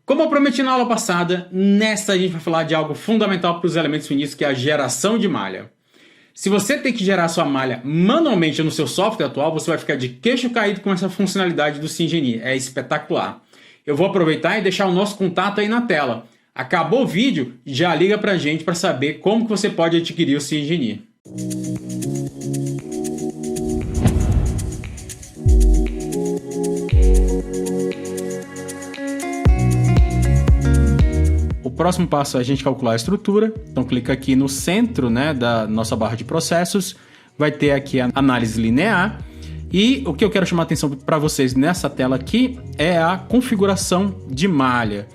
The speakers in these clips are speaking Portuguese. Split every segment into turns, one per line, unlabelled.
Como eu prometi na aula passada, nessa a gente vai falar de algo fundamental para os elementos finitos, que é a geração de malha. Se você tem que gerar sua malha manualmente no seu software atual, você vai ficar de queixo caído com essa funcionalidade do SYNGNI. É espetacular. Eu vou aproveitar e deixar o nosso contato aí na tela. Acabou o vídeo, já liga pra gente para saber como que você pode adquirir o SYNGNI. O próximo passo é a gente calcular a estrutura. Então clica aqui no centro, né, da nossa barra de processos. Vai ter aqui a análise linear. E o que eu quero chamar a atenção para vocês nessa tela aqui é a configuração de malha.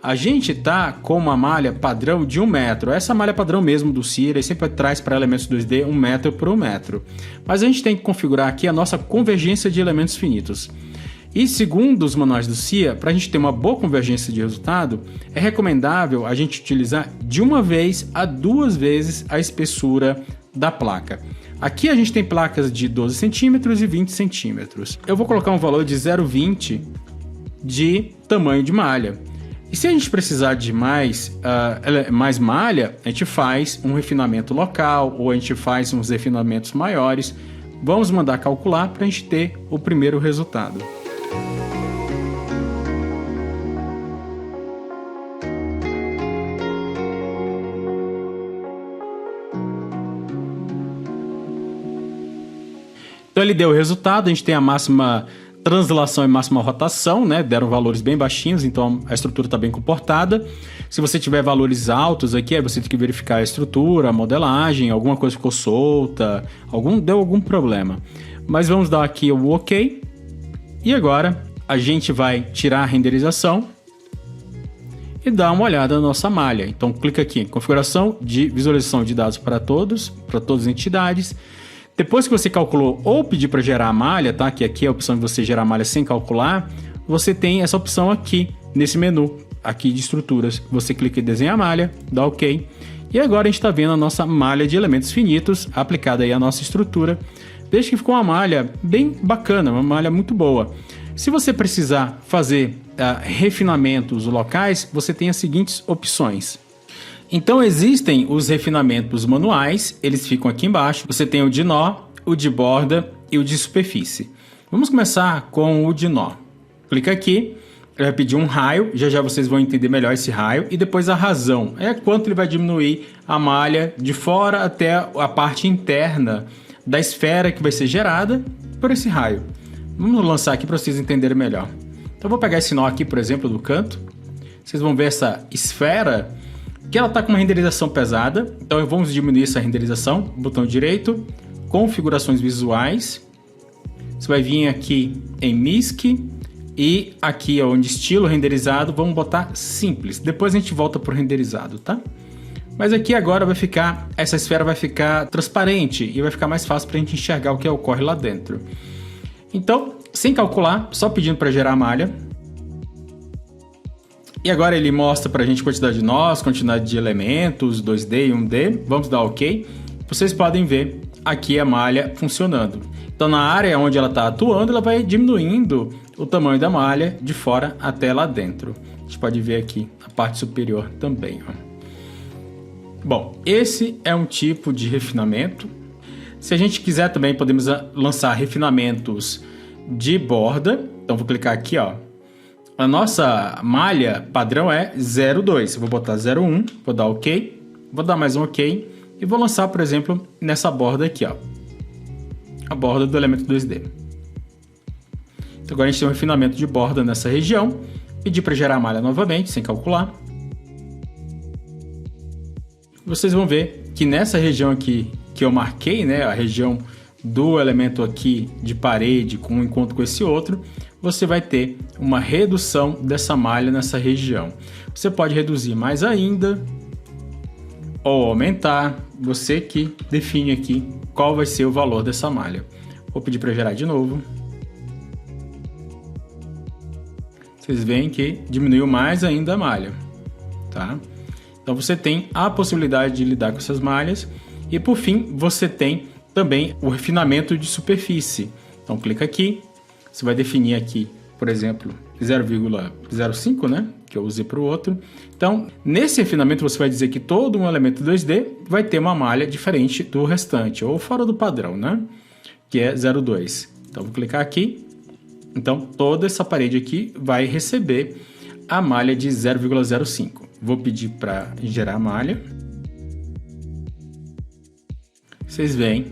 A gente tá com uma malha padrão de 1 metro. Essa malha padrão mesmo do CIA, ele sempre traz para elementos 2D 1 metro por 1 metro. Mas a gente tem que configurar aqui a nossa convergência de elementos finitos. E segundo os manuais do CIA, para a gente ter uma boa convergência de resultado, é recomendável a gente utilizar de 1 vez a 2 vezes a espessura da placa. Aqui a gente tem placas de 12 centímetros e 20 centímetros. Eu vou colocar um valor de 0,20 de tamanho de malha. E se a gente precisar de mais malha, a gente faz um refinamento local ou a gente faz uns refinamentos maiores. Vamos mandar calcular para a gente ter o primeiro resultado. Então ele deu o resultado, a gente tem a máxima translação e máxima rotação, né? Deram valores bem baixinhos, então a estrutura está bem comportada. Se você tiver valores altos aqui, aí você tem que verificar a estrutura, a modelagem, alguma coisa ficou solta, deu algum problema. Mas vamos dar aqui o OK. E agora a gente vai tirar a renderização e dar uma olhada na nossa malha. Então clica aqui em configuração de visualização de dados para todas as entidades. Depois que você calculou ou pedir para gerar a malha, tá? Que aqui é a opção de você gerar a malha sem calcular, você tem essa opção aqui nesse menu aqui de estruturas. Você clica em desenhar a malha, dá OK. E agora a gente está vendo a nossa malha de elementos finitos aplicada aí à nossa estrutura. Veja que ficou uma malha bem bacana, uma malha muito boa. Se você precisar fazer refinamentos locais, você tem as seguintes opções. Então existem os refinamentos manuais, eles ficam aqui embaixo. Você tem o de nó, o de borda e o de superfície. Vamos começar com o de nó. Clica aqui, ele vai pedir um raio, já vocês vão entender melhor esse raio. E depois a razão, é quanto ele vai diminuir a malha de fora até a parte interna da esfera que vai ser gerada por esse raio. Vamos lançar aqui para vocês entenderem melhor. Então eu vou pegar esse nó aqui, por exemplo, do canto. Vocês vão ver essa esfera que ela está com uma renderização pesada, então vamos diminuir essa renderização, botão direito, configurações visuais, você vai vir aqui em MISC e aqui onde estilo renderizado, vamos botar simples, depois a gente volta para o renderizado, tá? Mas aqui agora essa esfera vai ficar transparente e vai ficar mais fácil para a gente enxergar o que ocorre lá dentro. Então, sem calcular, só pedindo para gerar a malha. E agora ele mostra para a gente quantidade de nós, quantidade de elementos, 2D e 1D. Vamos dar OK. Vocês podem ver aqui a malha funcionando. Então na área onde ela está atuando, ela vai diminuindo o tamanho da malha de fora até lá dentro. A gente pode ver aqui a parte superior também. Ó. Bom, esse é um tipo de refinamento. Se a gente quiser também podemos lançar refinamentos de borda. Então vou clicar aqui, ó. A nossa malha padrão é 0,2. Eu vou botar 0,1, vou dar OK, vou dar mais um OK e vou lançar, por exemplo, nessa borda aqui, ó, a borda do elemento 2D. Então agora a gente tem um refinamento de borda nessa região. Pedir para gerar a malha novamente, sem calcular. Vocês vão ver que nessa região aqui que eu marquei, né, a região do elemento aqui de parede com um encontro com esse outro, você vai ter uma redução dessa malha nessa região. Você pode reduzir mais ainda ou aumentar, você que define aqui qual vai ser o valor dessa malha. Vou pedir para gerar de novo. Vocês veem que diminuiu mais ainda a malha, tá? Então você tem a possibilidade de lidar com essas malhas e por fim você tem também o refinamento de superfície. Então clica aqui, você vai definir aqui, por exemplo, 0,05, né? que eu usei para o outro. Então, nesse refinamento você vai dizer que todo um elemento 2D vai ter uma malha diferente do restante, ou fora do padrão, né? Que é 0,2. Então, vou clicar aqui. Então, toda essa parede aqui vai receber a malha de 0,05. Vou pedir para gerar a malha. Vocês veem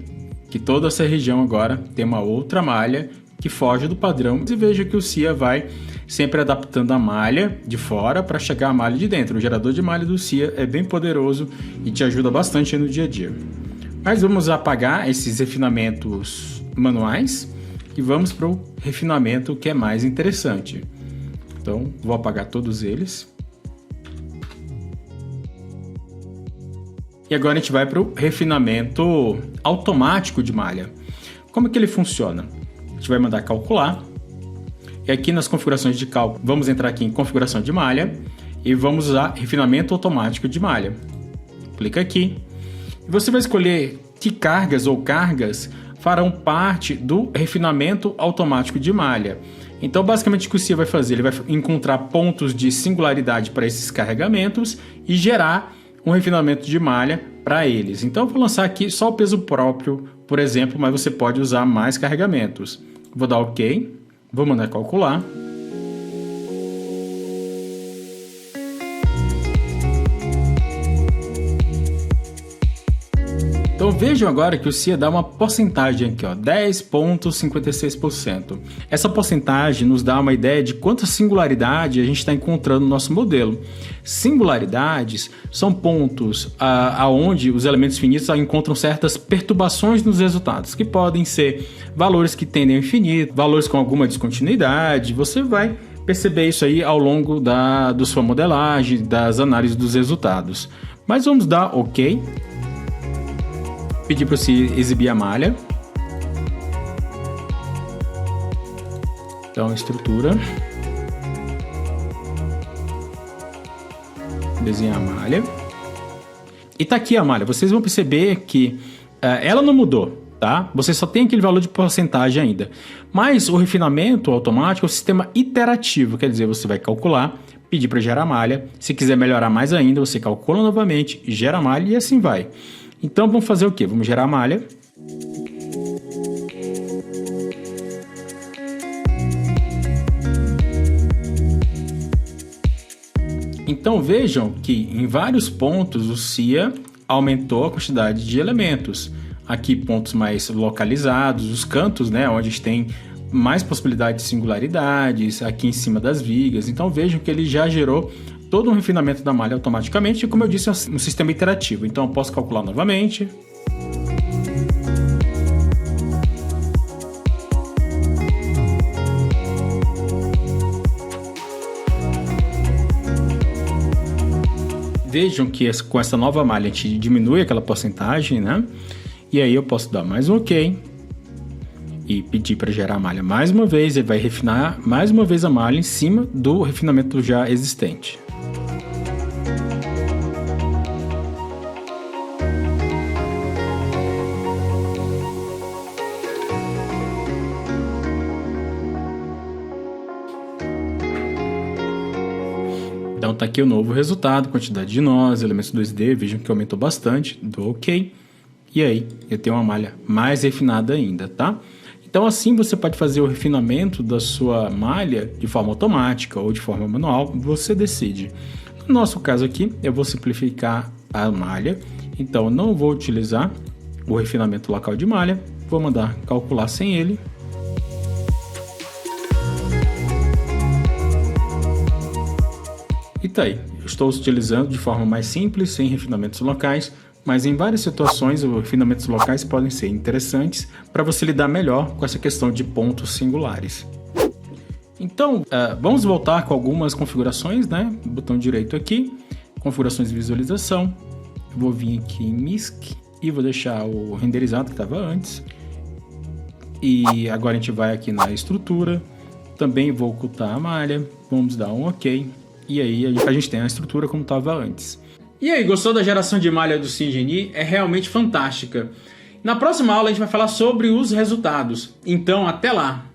que toda essa região agora tem uma outra malha que foge do padrão. E veja que o Cia vai sempre adaptando a malha de fora para chegar à malha de dentro. O gerador de malha do Cia é bem poderoso e te ajuda bastante no dia a dia. Mas vamos apagar esses refinamentos manuais e vamos para o refinamento que é mais interessante. Então, vou apagar todos eles. E agora a gente vai para o refinamento automático de malha. Como é que ele funciona? A gente vai mandar calcular. E aqui nas configurações de cálculo, vamos entrar aqui em configuração de malha e vamos usar refinamento automático de malha. Clica aqui. E você vai escolher que cargas ou cargas farão parte do refinamento automático de malha. Então, basicamente, o que o Cia vai fazer? Ele vai encontrar pontos de singularidade para esses carregamentos e gerar um refinamento de malha para eles. Então, eu vou lançar aqui só o peso próprio, por exemplo, mas você pode usar mais carregamentos. Vou dar OK, vou mandar calcular. Então vejam agora que o Cia dá uma porcentagem aqui, ó, 10,56%. Essa porcentagem nos dá uma ideia de quanta singularidade a gente está encontrando no nosso modelo. Singularidades são pontos aonde os elementos finitos encontram certas perturbações nos resultados, que podem ser valores que tendem ao infinito, valores com alguma descontinuidade. Você vai perceber isso aí ao longo da sua modelagem, das análises dos resultados. Mas vamos dar OK. Pedir para você exibir a malha. Então, estrutura. Desenhar a malha. E tá aqui a malha. Vocês vão perceber que ela não mudou, tá? Você só tem aquele valor de porcentagem ainda. Mas o refinamento automático é um sistema iterativo. Quer dizer, você vai calcular, pedir para gerar a malha. Se quiser melhorar mais ainda, você calcula novamente, gera a malha e assim vai. Então vamos fazer o quê? Vamos gerar a malha. Então vejam que em vários pontos o Cia aumentou a quantidade de elementos. Aqui pontos mais localizados, os cantos, né, onde a gente tem mais possibilidade de singularidades, aqui em cima das vigas. Então vejam que ele já gerou todo um refinamento da malha automaticamente, e como eu disse, é um sistema iterativo. Então eu posso calcular novamente. Vejam que com essa nova malha a gente diminui aquela porcentagem, né? E aí eu posso dar mais um OK e pedir para gerar a malha mais uma vez. Ele vai refinar mais uma vez a malha em cima do refinamento já existente. Então tá aqui o novo resultado, quantidade de nós, elementos 2D, vejam que aumentou bastante, dou OK. E aí, eu tenho uma malha mais refinada ainda, tá? Então assim você pode fazer o refinamento da sua malha de forma automática ou de forma manual, você decide. No nosso caso aqui, eu vou simplificar a malha, então eu não vou utilizar o refinamento local de malha, vou mandar calcular sem ele. E tá aí, eu estou utilizando de forma mais simples, sem refinamentos locais, mas em várias situações os refinamentos locais podem ser interessantes para você lidar melhor com essa questão de pontos singulares. Então, vamos voltar com algumas configurações, né? Botão direito aqui, configurações de visualização. Eu vou vir aqui em MISC e vou deixar o renderizado que estava antes. E agora a gente vai aqui na estrutura, também vou ocultar a malha, vamos dar um OK. E aí a gente tem a estrutura como estava antes. E aí, gostou da geração de malha do CiaEngineer? É realmente fantástica. Na próxima aula a gente vai falar sobre os resultados. Então, até lá!